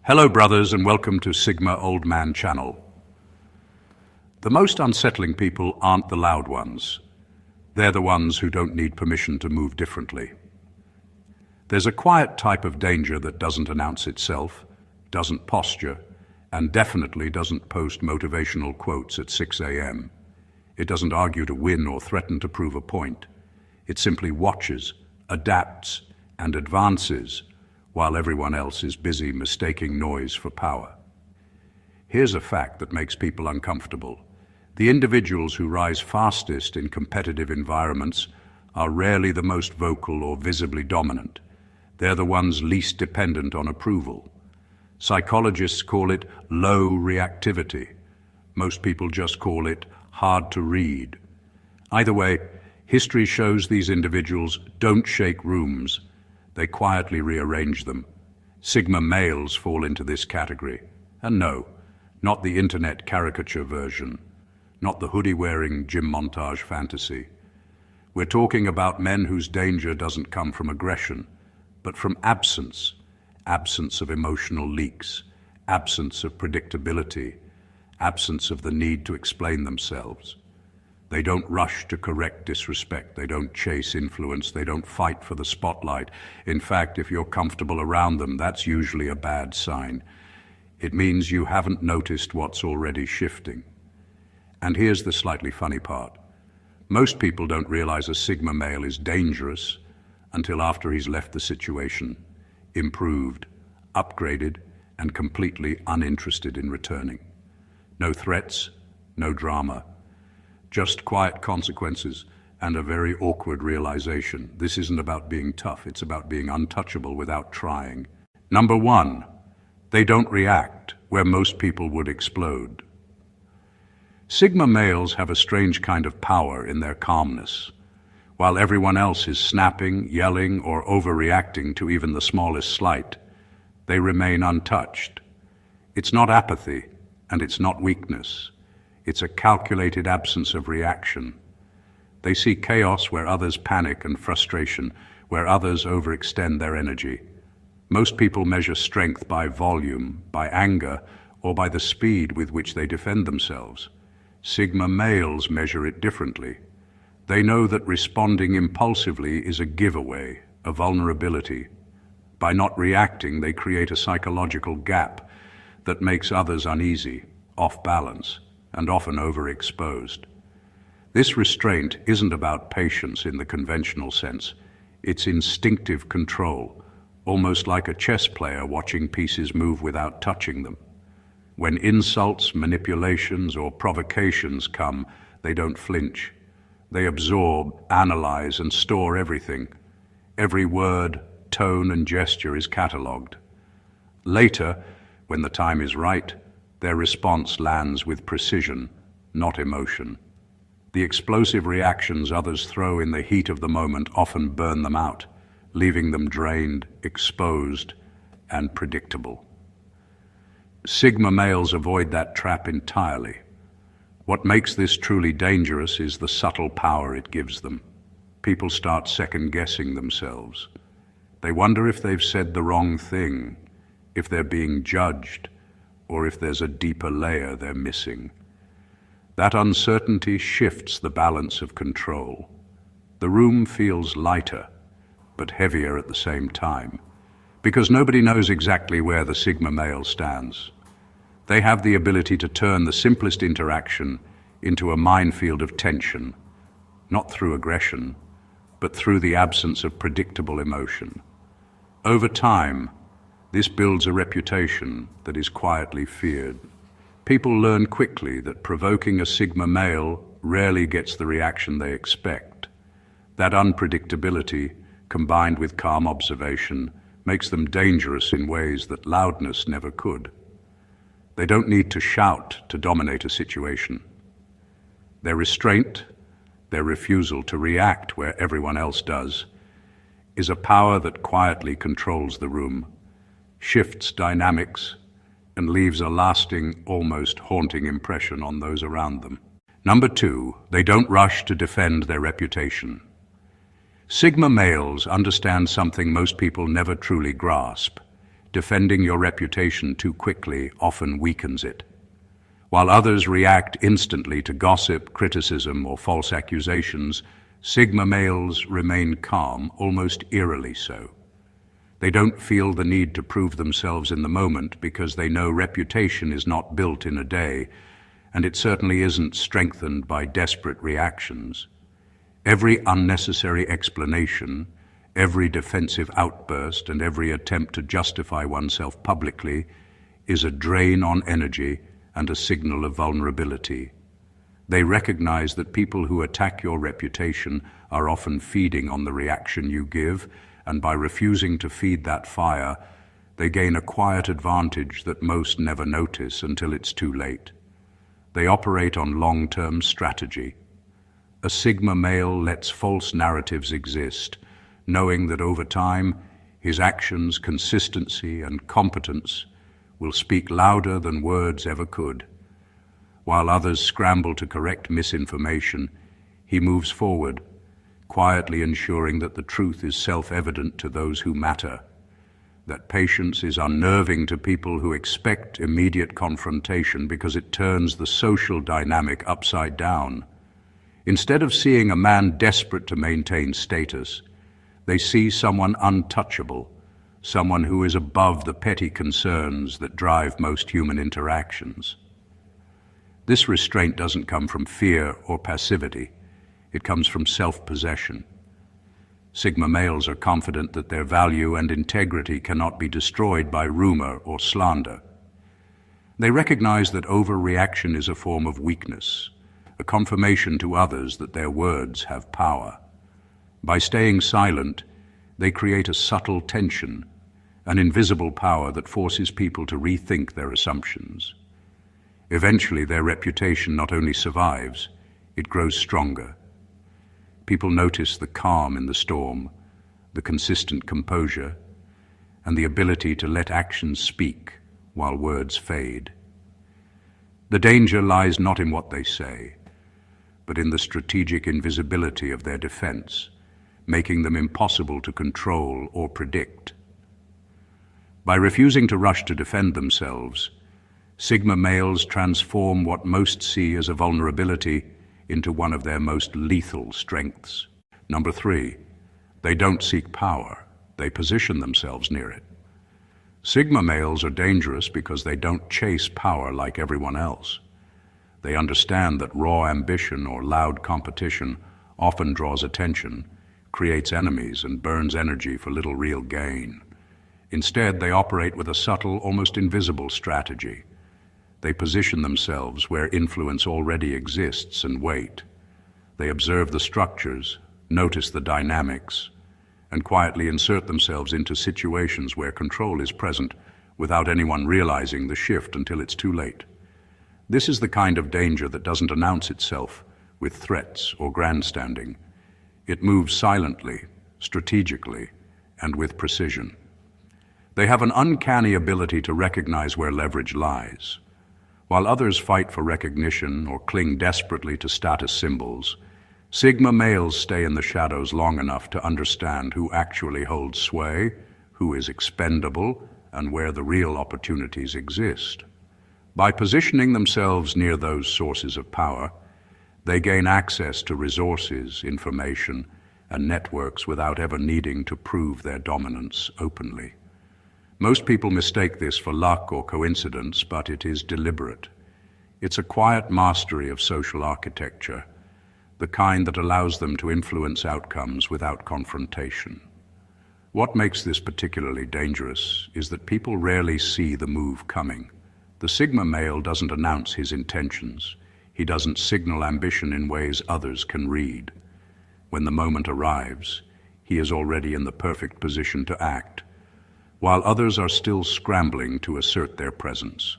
Hello brothers and welcome to Sigma Old Man Channel. The most unsettling people aren't the loud ones. They're the ones who don't need permission to move differently. There's a quiet type of danger that doesn't announce itself, doesn't posture, and definitely doesn't post motivational quotes at 6 a.m. It doesn't argue to win or threaten to prove a point. It simply watches, adapts, and advances while everyone else is busy mistaking noise for power. Here's a fact that makes people uncomfortable. The individuals who rise fastest in competitive environments are rarely the most vocal or visibly dominant. They're the ones least dependent on approval. Psychologists call it low reactivity. Most people just call it hard to read. Either way, history shows these individuals don't shake rooms. They quietly rearrange them. Sigma males fall into this category. And no, not the internet caricature version, not the hoodie-wearing gym montage fantasy. We're talking about men whose danger doesn't come from aggression, but from absence of emotional leaks, absence of predictability, absence of the need to explain themselves. They don't rush to correct disrespect. They don't chase influence. They don't fight for the spotlight. In fact, if you're comfortable around them, that's usually a bad sign. It means you haven't noticed what's already shifting. And here's the slightly funny part. Most people don't realize a Sigma male is dangerous until after he's left the situation, improved, upgraded, and completely uninterested in returning. No threats, no drama. Just quiet consequences and a very awkward realization. This isn't about being tough, it's about being untouchable without trying. Number one, they don't react where most people would explode. Sigma males have a strange kind of power in their calmness. While everyone else is snapping, yelling, or overreacting to even the smallest slight, they remain untouched. It's not apathy, and it's not weakness. It's a calculated absence of reaction. They see chaos where others panic and frustration, where others overextend their energy. Most people measure strength by volume, by anger, or by the speed with which they defend themselves. Sigma males measure it differently. They know that responding impulsively is a giveaway, a vulnerability. By not reacting, they create a psychological gap that makes others uneasy, off balance, and often overexposed. This restraint isn't about patience in the conventional sense. It's instinctive control, almost like a chess player watching pieces move without touching them. When insults, manipulations, or provocations come, they don't flinch. They absorb, analyze, and store everything. Every word, tone, and gesture is catalogued. Later, when the time is right, their response lands with precision, not emotion. The explosive reactions others throw in the heat of the moment often burn them out, leaving them drained, exposed, and predictable. Sigma males avoid that trap entirely. What makes this truly dangerous is the subtle power it gives them. People start second-guessing themselves. They wonder if they've said the wrong thing, if they're being judged, or if there's a deeper layer they're missing. That uncertainty shifts the balance of control. The room feels lighter, but heavier at the same time, because nobody knows exactly where the Sigma male stands. They have the ability to turn the simplest interaction into a minefield of tension, not through aggression, but through the absence of predictable emotion. Over time, this builds a reputation that is quietly feared. People learn quickly that provoking a Sigma male rarely gets the reaction they expect. That unpredictability, combined with calm observation, makes them dangerous in ways that loudness never could. They don't need to shout to dominate a situation. Their restraint, their refusal to react where everyone else does, is a power that quietly controls the room, shifts dynamics, and leaves a lasting, almost haunting impression on those around them. Number two, they don't rush to defend their reputation. Sigma males understand something most people never truly grasp. Defending your reputation too quickly often weakens it. While others react instantly to gossip, criticism, or false accusations, Sigma males remain calm, almost eerily so. They don't feel the need to prove themselves in the moment because they know reputation is not built in a day, and it certainly isn't strengthened by desperate reactions. Every unnecessary explanation, every defensive outburst, and every attempt to justify oneself publicly is a drain on energy and a signal of vulnerability. They recognize that people who attack your reputation are often feeding on the reaction you give, and by refusing to feed that fire, they gain a quiet advantage that most never notice until it's too late. They operate on long-term strategy. A Sigma male lets false narratives exist, knowing that over time, his actions, consistency, and competence will speak louder than words ever could. While others scramble to correct misinformation, he moves forward, quietly ensuring that the truth is self-evident to those who matter, that patience is unnerving to people who expect immediate confrontation because it turns the social dynamic upside down. Instead of seeing a man desperate to maintain status, they see someone untouchable, someone who is above the petty concerns that drive most human interactions. This restraint doesn't come from fear or passivity. It comes from self-possession. Sigma males are confident that their value and integrity cannot be destroyed by rumor or slander. They recognize that overreaction is a form of weakness, a confirmation to others that their words have power. By staying silent, they create a subtle tension, an invisible power that forces people to rethink their assumptions. Eventually, their reputation not only survives, it grows stronger. People notice the calm in the storm, the consistent composure, and the ability to let actions speak while words fade. The danger lies not in what they say, but in the strategic invisibility of their defense, making them impossible to control or predict. By refusing to rush to defend themselves, Sigma males transform what most see as a vulnerability into one of their most lethal strengths. Number 3, they don't seek power, they position themselves near it. Sigma males are dangerous because they don't chase power like everyone else. They understand that raw ambition or loud competition often draws attention, creates enemies, and burns energy for little real gain. Instead, they operate with a subtle, almost invisible strategy. They position themselves where influence already exists and wait. They observe the structures, notice the dynamics, and quietly insert themselves into situations where control is present without anyone realizing the shift until it's too late. This is the kind of danger that doesn't announce itself with threats or grandstanding. It moves silently, strategically, and with precision. They have an uncanny ability to recognize where leverage lies. While others fight for recognition or cling desperately to status symbols, Sigma males stay in the shadows long enough to understand who actually holds sway, who is expendable, and where the real opportunities exist. By positioning themselves near those sources of power, they gain access to resources, information, and networks without ever needing to prove their dominance openly. Most people mistake this for luck or coincidence, but it is deliberate. It's a quiet mastery of social architecture, the kind that allows them to influence outcomes without confrontation. What makes this particularly dangerous is that people rarely see the move coming. The Sigma male doesn't announce his intentions. He doesn't signal ambition in ways others can read. When the moment arrives, he is already in the perfect position to act, while others are still scrambling to assert their presence.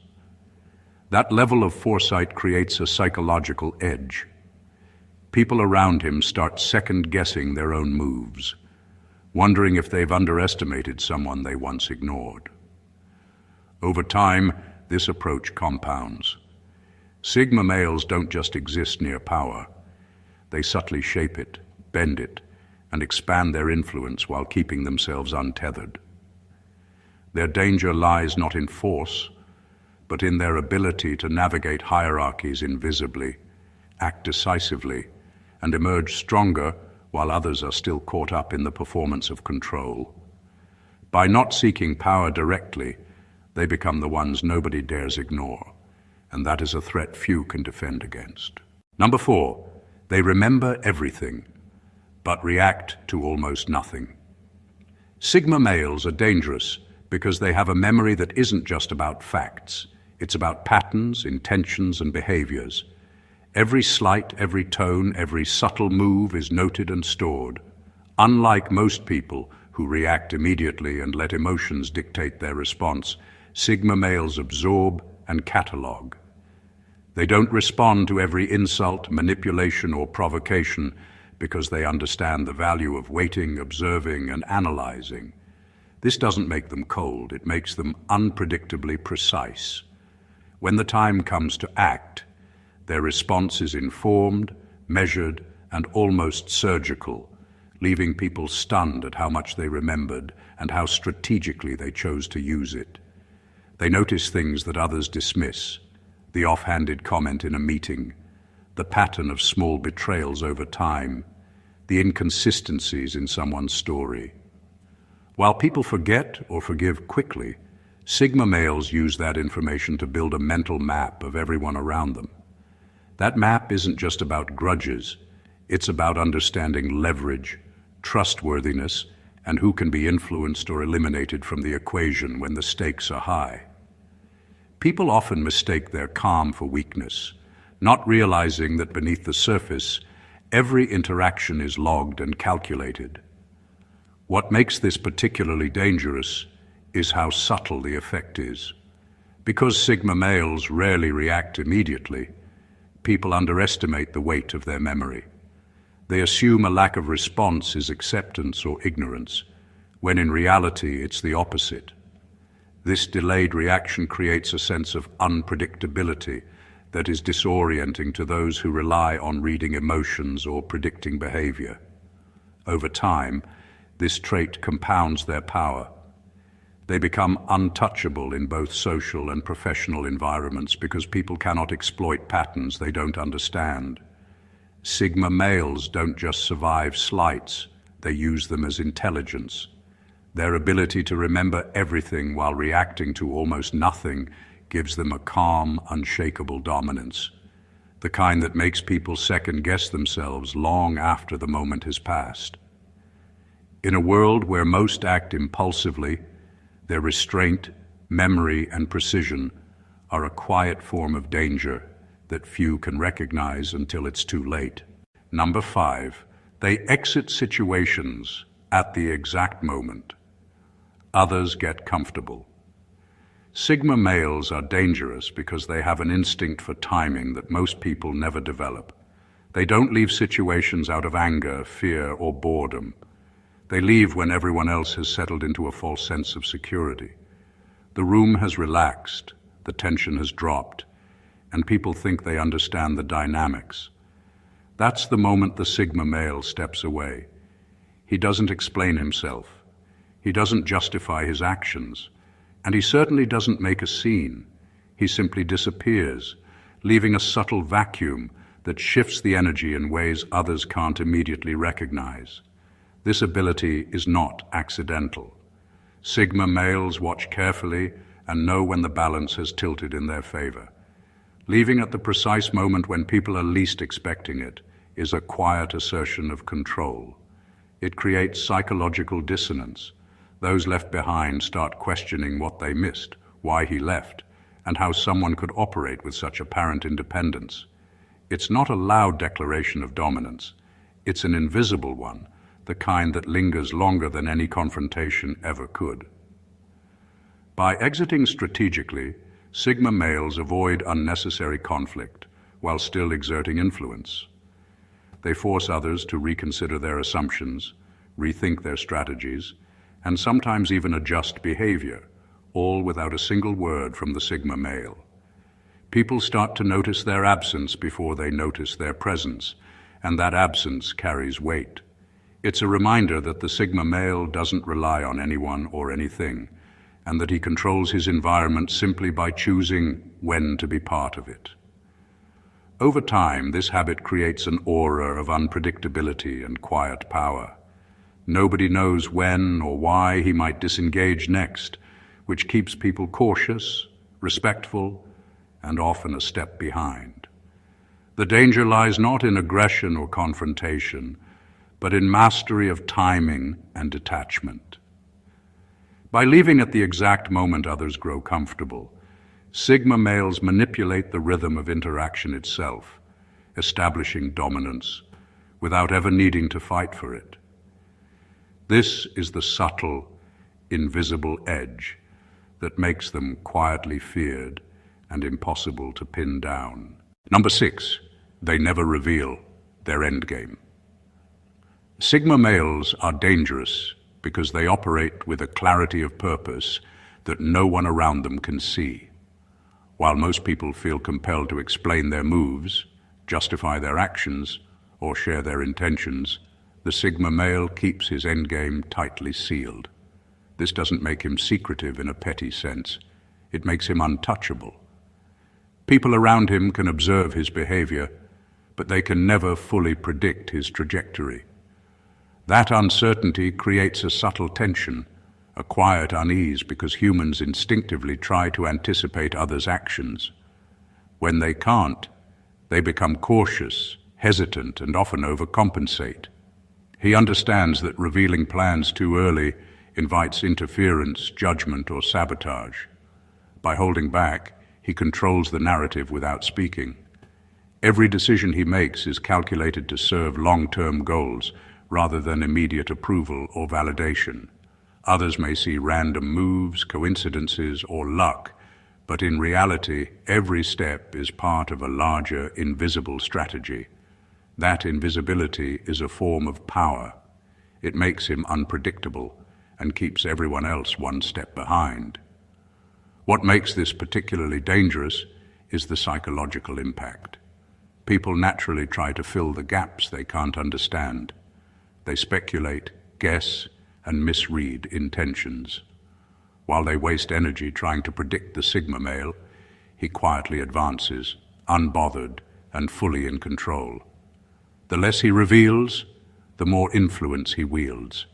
That level of foresight creates a psychological edge. People around him start second-guessing their own moves, wondering if they've underestimated someone they once ignored. Over time, this approach compounds. Sigma males don't just exist near power. They subtly shape it, bend it, and expand their influence while keeping themselves untethered. Their danger lies not in force, but in their ability to navigate hierarchies invisibly, act decisively, and emerge stronger while others are still caught up in the performance of control. By not seeking power directly, they become the ones nobody dares ignore, and that is a threat few can defend against. Number 4, they remember everything, but react to almost nothing. Sigma males are dangerous because they have a memory that isn't just about facts. It's about patterns, intentions, and behaviors. Every slight, every tone, every subtle move is noted and stored. Unlike most people who react immediately and let emotions dictate their response, Sigma males absorb and catalog. They don't respond to every insult, manipulation, or provocation because they understand the value of waiting, observing, and analyzing. This doesn't make them cold, it makes them unpredictably precise. When the time comes to act, their response is informed, measured, and almost surgical, leaving people stunned at how much they remembered and how strategically they chose to use it. They notice things that others dismiss, the offhanded comment in a meeting, the pattern of small betrayals over time, the inconsistencies in someone's story. While people forget or forgive quickly, Sigma males use that information to build a mental map of everyone around them. That map isn't just about grudges, it's about understanding leverage, trustworthiness, and who can be influenced or eliminated from the equation when the stakes are high. People often mistake their calm for weakness, not realizing that beneath the surface, every interaction is logged and calculated. What makes this particularly dangerous is how subtle the effect is. Because Sigma males rarely react immediately, people underestimate the weight of their memory. They assume a lack of response is acceptance or ignorance, when in reality it's the opposite. This delayed reaction creates a sense of unpredictability that is disorienting to those who rely on reading emotions or predicting behavior. Over time, this trait compounds their power. They become untouchable in both social and professional environments because people cannot exploit patterns they don't understand. Sigma males don't just survive slights, they use them as intelligence. Their ability to remember everything while reacting to almost nothing gives them a calm, unshakable dominance, the kind that makes people second-guess themselves long after the moment has passed. In a world where most act impulsively, their restraint, memory, and precision are a quiet form of danger that few can recognize until it's too late. Number 5, they exit situations at the exact moment. Others get comfortable. Sigma males are dangerous because they have an instinct for timing that most people never develop. They don't leave situations out of anger, fear, or boredom. They leave when everyone else has settled into a false sense of security. The room has relaxed, the tension has dropped, and people think they understand the dynamics. That's the moment the Sigma male steps away. He doesn't explain himself. He doesn't justify his actions. And he certainly doesn't make a scene. He simply disappears, leaving a subtle vacuum that shifts the energy in ways others can't immediately recognize. This ability is not accidental. Sigma males watch carefully and know when the balance has tilted in their favor. Leaving at the precise moment when people are least expecting it is a quiet assertion of control. It creates psychological dissonance. Those left behind start questioning what they missed, why he left, and how someone could operate with such apparent independence. It's not a loud declaration of dominance. It's an invisible one, the kind that lingers longer than any confrontation ever could. By exiting strategically, Sigma males avoid unnecessary conflict while still exerting influence. They force others to reconsider their assumptions, rethink their strategies, and sometimes even adjust behavior, all without a single word from the Sigma male. People start to notice their absence before they notice their presence, and that absence carries weight. It's a reminder that the Sigma male doesn't rely on anyone or anything, and that he controls his environment simply by choosing when to be part of it. Over time, this habit creates an aura of unpredictability and quiet power. Nobody knows when or why he might disengage next, which keeps people cautious, respectful, and often a step behind. The danger lies not in aggression or confrontation, but in mastery of timing and detachment. By leaving at the exact moment others grow comfortable, Sigma males manipulate the rhythm of interaction itself, establishing dominance without ever needing to fight for it. This is the subtle, invisible edge that makes them quietly feared and impossible to pin down. Number 6, they never reveal their endgame. Sigma males are dangerous because they operate with a clarity of purpose that no one around them can see. While most people feel compelled to explain their moves, justify their actions, or share their intentions, the Sigma male keeps his endgame tightly sealed. This doesn't make him secretive in a petty sense. It makes him untouchable. People around him can observe his behavior, but they can never fully predict his trajectory. That uncertainty creates a subtle tension, a quiet unease, because humans instinctively try to anticipate others' actions. When they can't, they become cautious, hesitant, and often overcompensate. He understands that revealing plans too early invites interference, judgment, or sabotage. By holding back, he controls the narrative without speaking. Every decision he makes is calculated to serve long-term goals rather than immediate approval or validation. Others may see random moves, coincidences, or luck, but in reality, every step is part of a larger, invisible strategy. That invisibility is a form of power. It makes him unpredictable and keeps everyone else one step behind. What makes this particularly dangerous is the psychological impact. People naturally try to fill the gaps they can't understand. They speculate, guess, and misread intentions. While they waste energy trying to predict the Sigma male, he quietly advances, unbothered and fully in control. The less he reveals, the more influence he wields,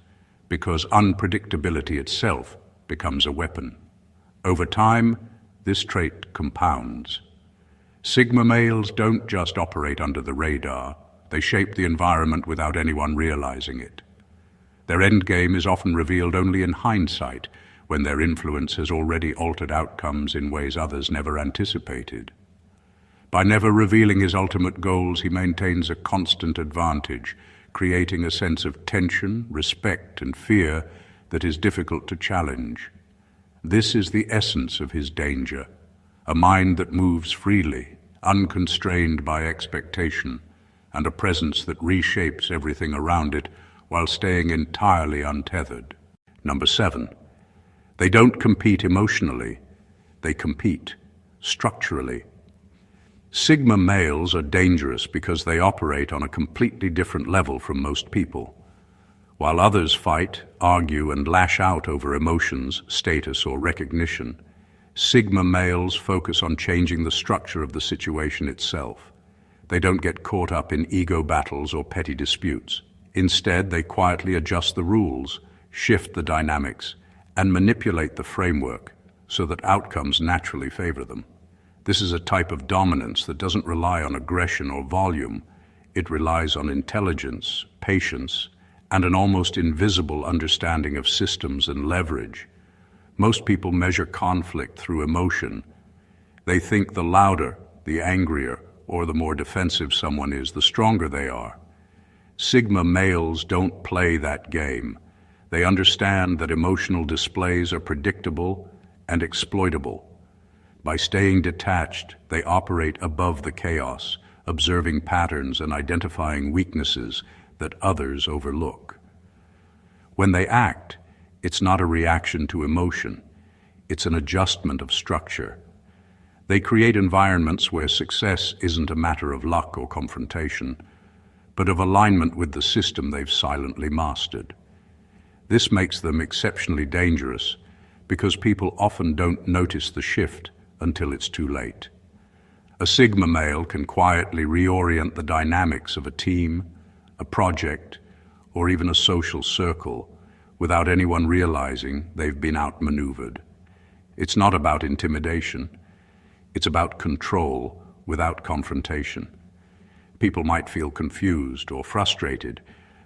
because unpredictability itself becomes a weapon. Over time, this trait compounds. Sigma males don't just operate under the radar, they shape the environment without anyone realizing it. Their endgame is often revealed only in hindsight, when their influence has already altered outcomes in ways others never anticipated. By never revealing his ultimate goals, he maintains a constant advantage, creating a sense of tension, respect, and fear that is difficult to challenge. This is the essence of his danger, a mind that moves freely, unconstrained by expectation, and a presence that reshapes everything around it while staying entirely untethered. Number 7, they don't compete emotionally, they compete structurally. Sigma males are dangerous because they operate on a completely different level from most people. While others fight, argue, and lash out over emotions, status, or recognition, Sigma males focus on changing the structure of the situation itself. They don't get caught up in ego battles or petty disputes. Instead, they quietly adjust the rules, shift the dynamics, and manipulate the framework so that outcomes naturally favor them. This is a type of dominance that doesn't rely on aggression or volume. It relies on intelligence, patience, and an almost invisible understanding of systems and leverage. Most people measure conflict through emotion. They think the louder, the angrier, or the more defensive someone is, the stronger they are. Sigma males don't play that game. They understand that emotional displays are predictable and exploitable. By staying detached, they operate above the chaos, observing patterns and identifying weaknesses that others overlook. When they act, it's not a reaction to emotion. It's an adjustment of structure. They create environments where success isn't a matter of luck or confrontation, but of alignment with the system they've silently mastered. This makes them exceptionally dangerous because people often don't notice the shift until it's too late. A Sigma male can quietly reorient the dynamics of a team, a project, or even a social circle without anyone realizing they've been outmaneuvered. It's not about intimidation. It's about control without confrontation. People might feel confused or frustrated,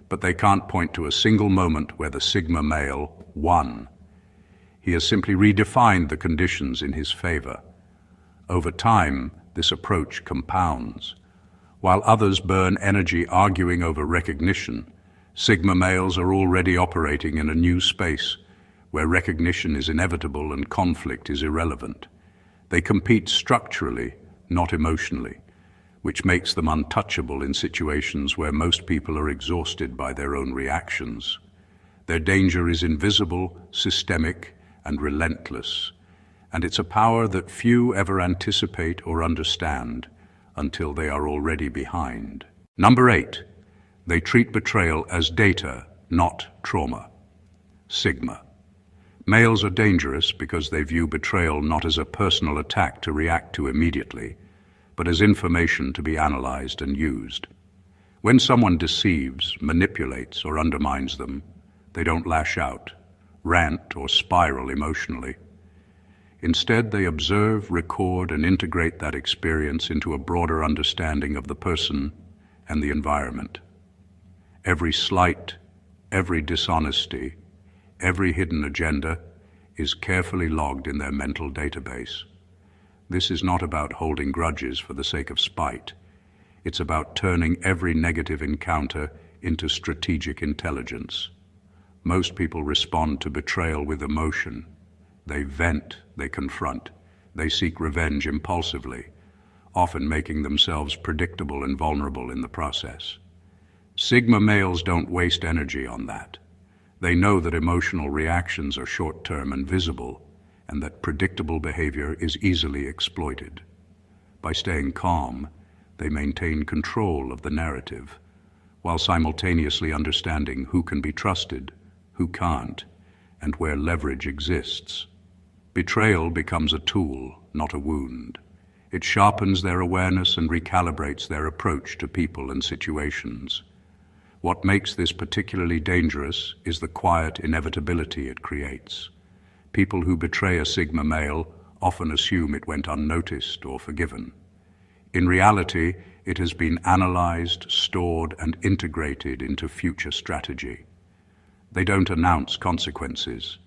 but they can't point to a single moment where the Sigma male won. He has simply redefined the conditions in his favor. Over time, this approach compounds. While others burn energy arguing over recognition, Sigma males are already operating in a new space where recognition is inevitable and conflict is irrelevant. They compete structurally, not emotionally, which makes them untouchable in situations where most people are exhausted by their own reactions. Their danger is invisible, systemic, and relentless, and it's a power that few ever anticipate or understand until they are already behind. Number 8, they treat betrayal as data, not trauma. Sigma. Males are dangerous because they view betrayal not as a personal attack to react to immediately, but as information to be analyzed and used. When someone deceives, manipulates, or undermines them, they don't lash out, rant, or spiral emotionally. Instead, they observe, record, and integrate that experience into a broader understanding of the person and the environment. Every slight, every dishonesty, every hidden agenda is carefully logged in their mental database. This is not about holding grudges for the sake of spite. It's about turning every negative encounter into strategic intelligence. Most people respond to betrayal with emotion. They vent, they confront, they seek revenge impulsively, often making themselves predictable and vulnerable in the process. Sigma males don't waste energy on that. They know that emotional reactions are short-term and visible, and that predictable behavior is easily exploited. By staying calm, they maintain control of the narrative, while simultaneously understanding who can be trusted, who can't, and where leverage exists. Betrayal becomes a tool, not a wound. It sharpens their awareness and recalibrates their approach to people and situations. What makes this particularly dangerous is the quiet inevitability it creates. People who betray a Sigma male often assume it went unnoticed or forgiven. In reality, it has been analyzed, stored, and integrated into future strategy. They don't announce consequences.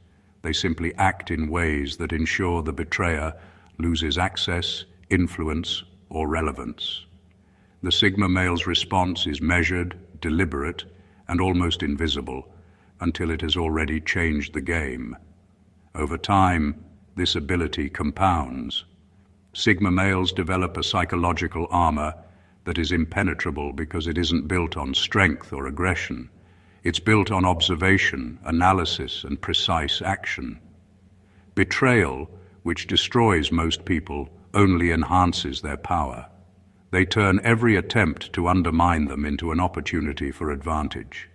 They simply act in ways that ensure the betrayer loses access, influence, or relevance. The Sigma male's response is measured, deliberate, and almost invisible until it has already changed the game. Over time, this ability compounds. Sigma males develop a psychological armor that is impenetrable because it isn't built on strength or aggression. It's built on observation, analysis, and precise action. Betrayal, which destroys most people, only enhances their power. They turn every attempt to undermine them into an opportunity for advantage.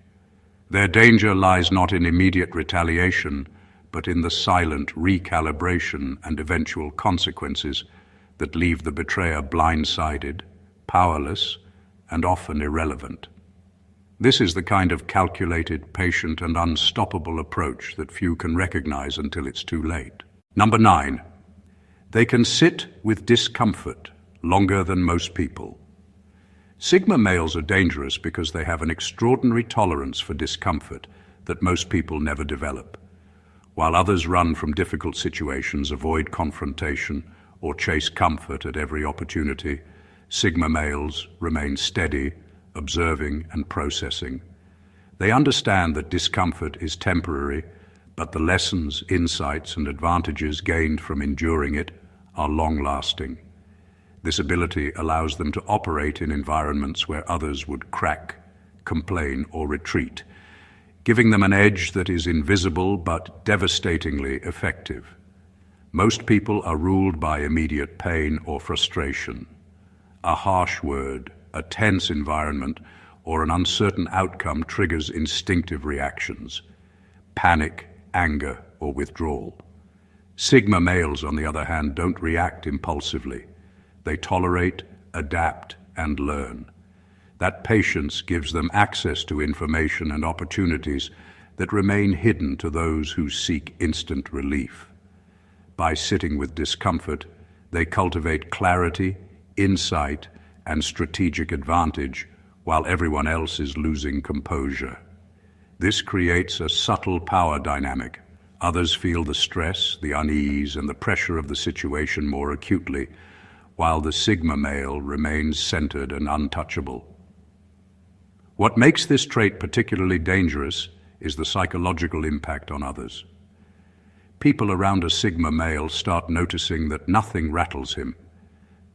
Their danger lies not in immediate retaliation, but in the silent recalibration and eventual consequences that leave the betrayer blindsided, powerless, and often irrelevant. This is the kind of calculated, patient, and unstoppable approach that few can recognize until it's too late. Number 9, they can sit with discomfort longer than most people. Sigma males are dangerous because they have an extraordinary tolerance for discomfort that most people never develop. While others run from difficult situations, avoid confrontation, or chase comfort at every opportunity, Sigma males remain steady, observing and processing. They understand that discomfort is temporary, but the lessons, insights, and advantages gained from enduring it are long-lasting. This ability allows them to operate in environments where others would crack, complain, or retreat, giving them an edge that is invisible but devastatingly effective. Most people are ruled by immediate pain or frustration. A harsh word, a tense environment, or an uncertain outcome triggers instinctive reactions: panic, anger, or withdrawal. Sigma males, on the other hand, don't react impulsively. They tolerate, adapt, and learn. That patience gives them access to information and opportunities that remain hidden to those who seek instant relief. By sitting with discomfort, they cultivate clarity, insight, and strategic advantage while everyone else is losing composure. This creates a subtle power dynamic. Others feel the stress, the unease, and the pressure of the situation more acutely, while the Sigma male remains centered and untouchable. What makes this trait particularly dangerous is the psychological impact on others. People around a Sigma male start noticing that nothing rattles him.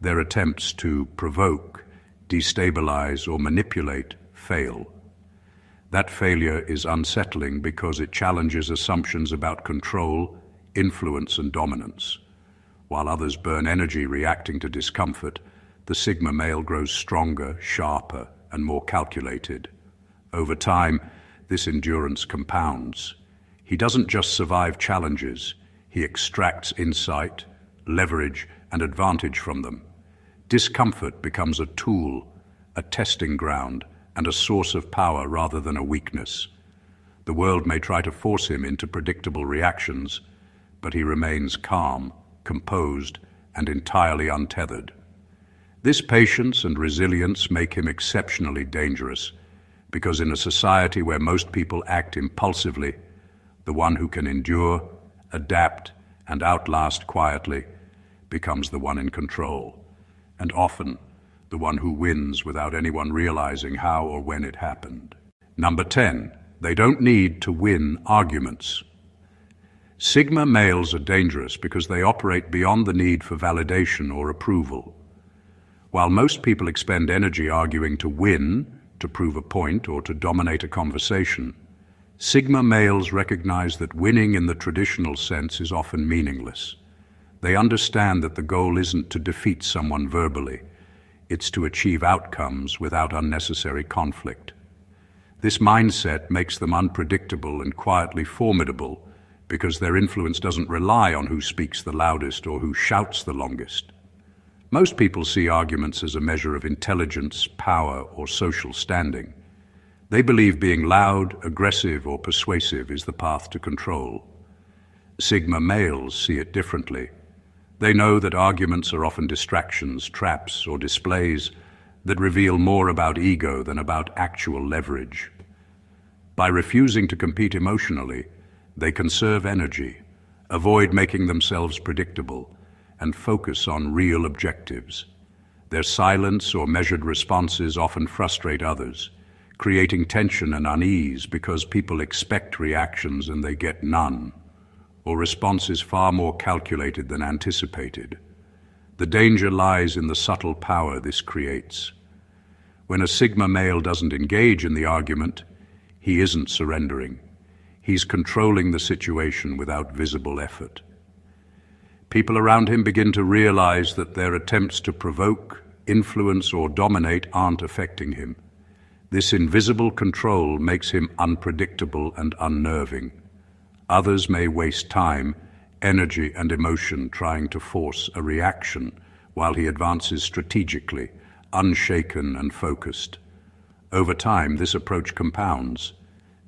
Their attempts to provoke, destabilize, or manipulate fail. That failure is unsettling because it challenges assumptions about control, influence, and dominance. While others burn energy reacting to discomfort, the Sigma male grows stronger, sharper, and more calculated. Over time, this endurance compounds. He doesn't just survive challenges, he extracts insight, leverage, and advantage from them. Discomfort becomes a tool, a testing ground, and a source of power rather than a weakness. The world may try to force him into predictable reactions, but he remains calm, composed, and entirely untethered. This patience and resilience make him exceptionally dangerous, because in a society where most people act impulsively, the one who can endure, adapt, and outlast quietly becomes the one in control, and often the one who wins without anyone realizing how or when it happened. Number 10, they don't need to win arguments. Sigma males are dangerous because they operate beyond the need for validation or approval. While most people expend energy arguing to win, to prove a point, or to dominate a conversation, Sigma males recognize that winning in the traditional sense is often meaningless. They understand that the goal isn't to defeat someone verbally, it's to achieve outcomes without unnecessary conflict. This mindset makes them unpredictable and quietly formidable because their influence doesn't rely on who speaks the loudest or who shouts the longest. Most people see arguments as a measure of intelligence, power, or social standing. They believe being loud, aggressive, or persuasive is the path to control. Sigma males see it differently. They know that arguments are often distractions, traps, or displays that reveal more about ego than about actual leverage. By refusing to compete emotionally, they conserve energy, avoid making themselves predictable, and focus on real objectives. Their silence or measured responses often frustrate others, creating tension and unease because people expect reactions and they get none, or responses far more calculated than anticipated. The danger lies in the subtle power this creates. When a Sigma male doesn't engage in the argument, he isn't surrendering. He's controlling the situation without visible effort. People around him begin to realize that their attempts to provoke, influence, or dominate aren't affecting him. This invisible control makes him unpredictable and unnerving. Others may waste time, energy, and emotion trying to force a reaction while he advances strategically, unshaken and focused. Over time, this approach compounds.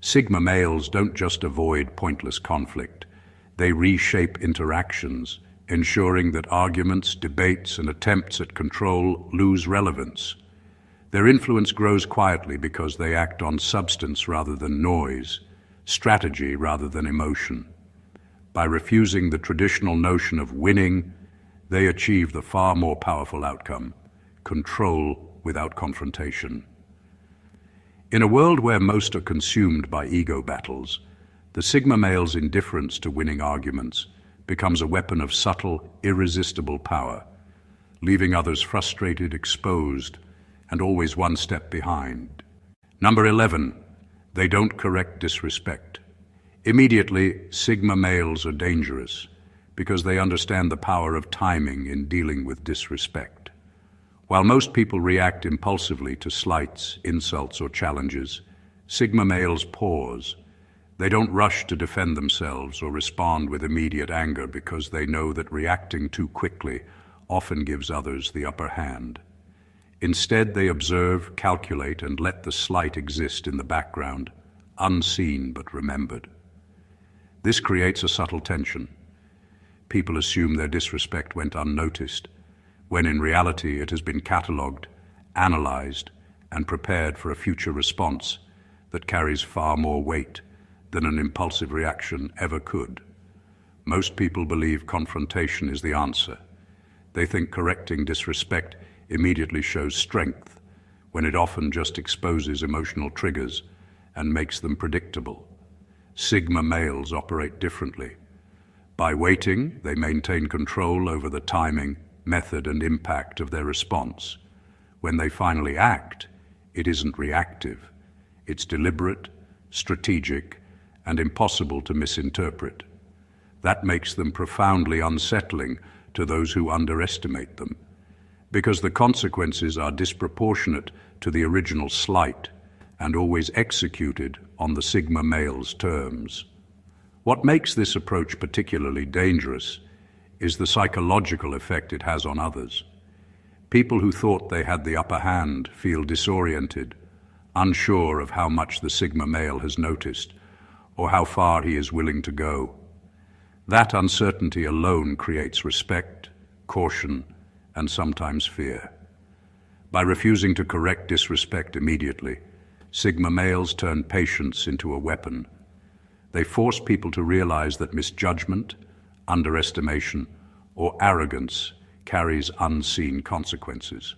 Sigma males don't just avoid pointless conflict. They reshape interactions, ensuring that arguments, debates, and attempts at control lose relevance. Their influence grows quietly because they act on substance rather than noise, strategy rather than emotion. By refusing the traditional notion of winning, they achieve the far more powerful outcome: control without confrontation. In a world where most are consumed by ego battles, the Sigma male's indifference to winning arguments becomes a weapon of subtle, irresistible power, leaving others frustrated, exposed, and always one step behind. Number 11, they don't correct disrespect. Immediately, Sigma males are dangerous because they understand the power of timing in dealing with disrespect. While most people react impulsively to slights, insults, or challenges, Sigma males pause. They don't rush to defend themselves or respond with immediate anger because they know that reacting too quickly often gives others the upper hand. Instead, they observe, calculate, and let the slight exist in the background, unseen but remembered. This creates a subtle tension. People assume their disrespect went unnoticed, when in reality it has been catalogued, analyzed, and prepared for a future response that carries far more weight than an impulsive reaction ever could. Most people believe confrontation is the answer. They think correcting disrespect immediately shows strength, when it often just exposes emotional triggers and makes them predictable. Sigma males operate differently. By waiting, they maintain control over the timing, method, and impact of their response. When they finally act, it isn't reactive. It's deliberate, strategic, and impossible to misinterpret. That makes them profoundly unsettling to those who underestimate them, because the consequences are disproportionate to the original slight and always executed on the Sigma male's terms. What makes this approach particularly dangerous is the psychological effect it has on others. People who thought they had the upper hand feel disoriented, unsure of how much the Sigma male has noticed or how far he is willing to go. That uncertainty alone creates respect, caution, and sometimes fear. By refusing to correct disrespect immediately, Sigma males turn patience into a weapon. They force people to realize that misjudgment, underestimation, or arrogance carries unseen consequences.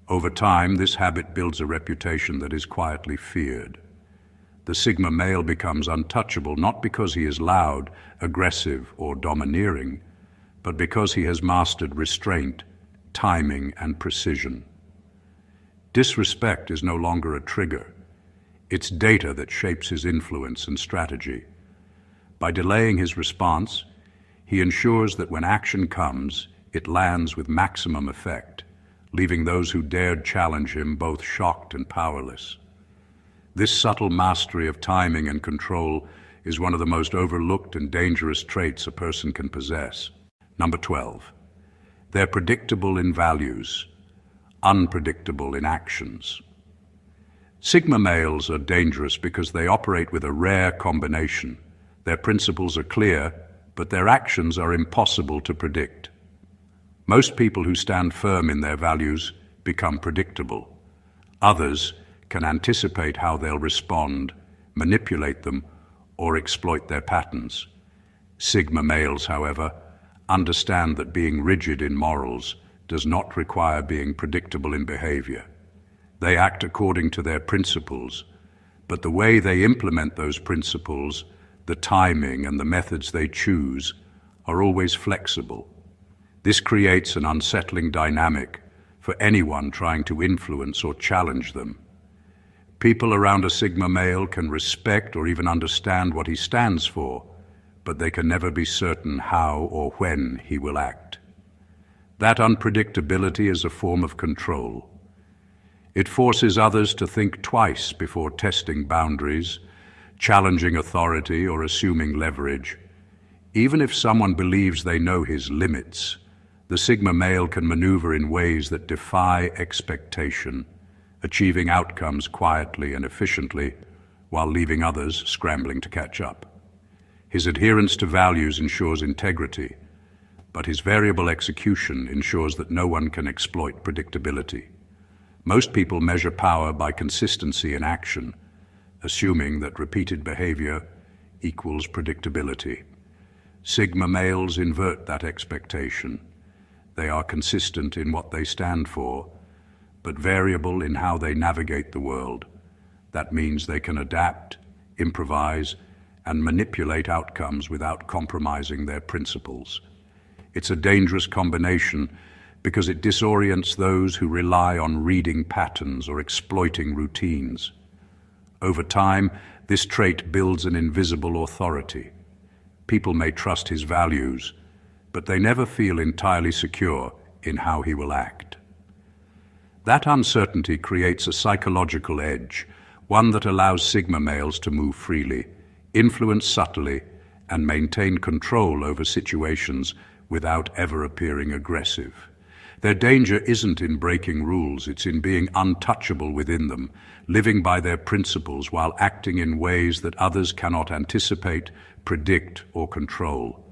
Over time, this habit builds a reputation that is quietly feared. The Sigma male becomes untouchable not because he is loud, aggressive, or domineering, but because he has mastered restraint, timing, and precision. Disrespect is no longer a trigger. It's data that shapes his influence and strategy. By delaying his response, he ensures that when action comes, it lands with maximum effect, leaving those who dared challenge him both shocked and powerless. This subtle mastery of timing and control is one of the most overlooked and dangerous traits a person can possess. Number 12. They're predictable in values, unpredictable in actions. Sigma males are dangerous because they operate with a rare combination. Their principles are clear, but their actions are impossible to predict. Most people who stand firm in their values become predictable. Others can anticipate how they'll respond, manipulate them, or exploit their patterns. Sigma males, however, understand that being rigid in morals does not require being predictable in behavior. They act according to their principles, but the way they implement those principles, the timing and the methods they choose, are always flexible. This creates an unsettling dynamic for anyone trying to influence or challenge them. People around a Sigma male can respect or even understand what he stands for, but they can never be certain how or when he will act. That unpredictability is a form of control. It forces others to think twice before testing boundaries, challenging authority, or assuming leverage. Even if someone believes they know his limits, the Sigma male can maneuver in ways that defy expectation, achieving outcomes quietly and efficiently while leaving others scrambling to catch up. His adherence to values ensures integrity, but his variable execution ensures that no one can exploit predictability. Most people measure power by consistency in action, assuming that repeated behavior equals predictability. Sigma males invert that expectation. They are consistent in what they stand for, but variable in how they navigate the world. That means they can adapt, improvise, and manipulate outcomes without compromising their principles. It's a dangerous combination because it disorients those who rely on reading patterns or exploiting routines. Over time, this trait builds an invisible authority. People may trust his values, but they never feel entirely secure in how he will act. That uncertainty creates a psychological edge, one that allows Sigma males to move freely, influence subtly, and maintain control over situations without ever appearing aggressive. Their danger isn't in breaking rules, it's in being untouchable within them, living by their principles while acting in ways that others cannot anticipate, predict, or control.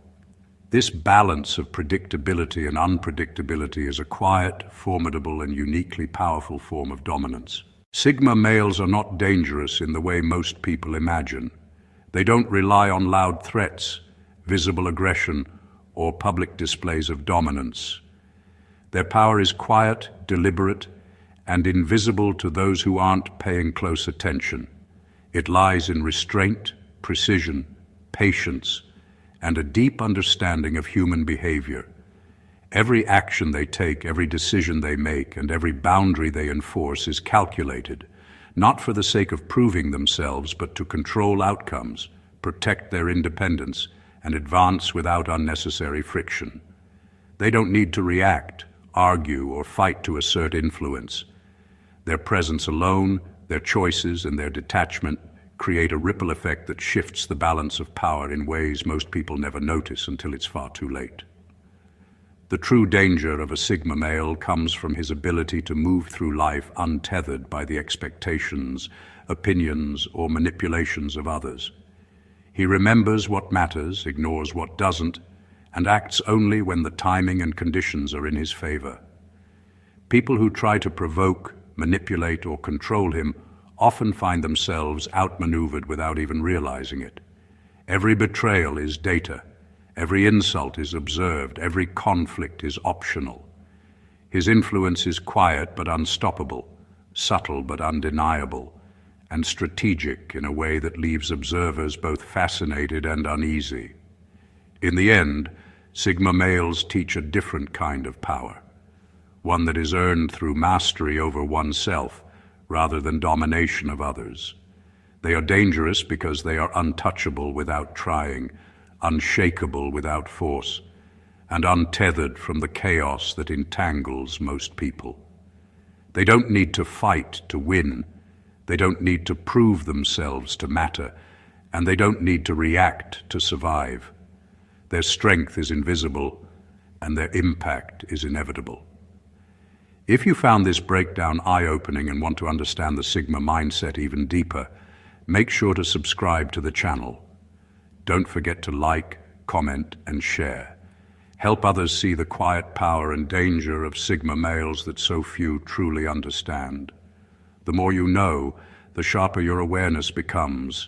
This balance of predictability and unpredictability is a quiet, formidable, and uniquely powerful form of dominance. Sigma males are not dangerous in the way most people imagine. They don't rely on loud threats, visible aggression, or public displays of dominance. Their power is quiet, deliberate, and invisible to those who aren't paying close attention. It lies in restraint, precision, patience, and a deep understanding of human behavior. Every action they take, every decision they make, and every boundary they enforce is calculated, not for the sake of proving themselves, but to control outcomes, protect their independence, and advance without unnecessary friction. They don't need to react, argue, or fight to assert influence. Their presence alone, their choices, and their detachment create a ripple effect that shifts the balance of power in ways most people never notice until it's far too late. The true danger of a Sigma male comes from his ability to move through life untethered by the expectations, opinions, or manipulations of others. He remembers what matters, ignores what doesn't, and acts only when the timing and conditions are in his favor. People who try to provoke, manipulate, or control him often find themselves outmaneuvered without even realizing it. Every betrayal is data. Every insult is observed. Every conflict is optional. His influence is quiet but unstoppable, subtle but undeniable, and strategic in a way that leaves observers both fascinated and uneasy. In the end, Sigma males teach a different kind of power, one that is earned through mastery over oneself rather than domination of others. They are dangerous because they are untouchable without trying, unshakable without force, and untethered from the chaos that entangles most people. They don't need to fight to win. They don't need to prove themselves to matter, and they don't need to react to survive. Their strength is invisible, and their impact is inevitable. If you found this breakdown eye-opening and want to understand the Sigma mindset even deeper, make sure to subscribe to the channel. Don't forget to like, comment, and share. Help others see the quiet power and danger of Sigma males that so few truly understand. The more you know, the sharper your awareness becomes,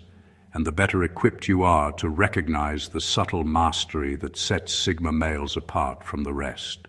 and the better equipped you are to recognize the subtle mastery that sets Sigma males apart from the rest.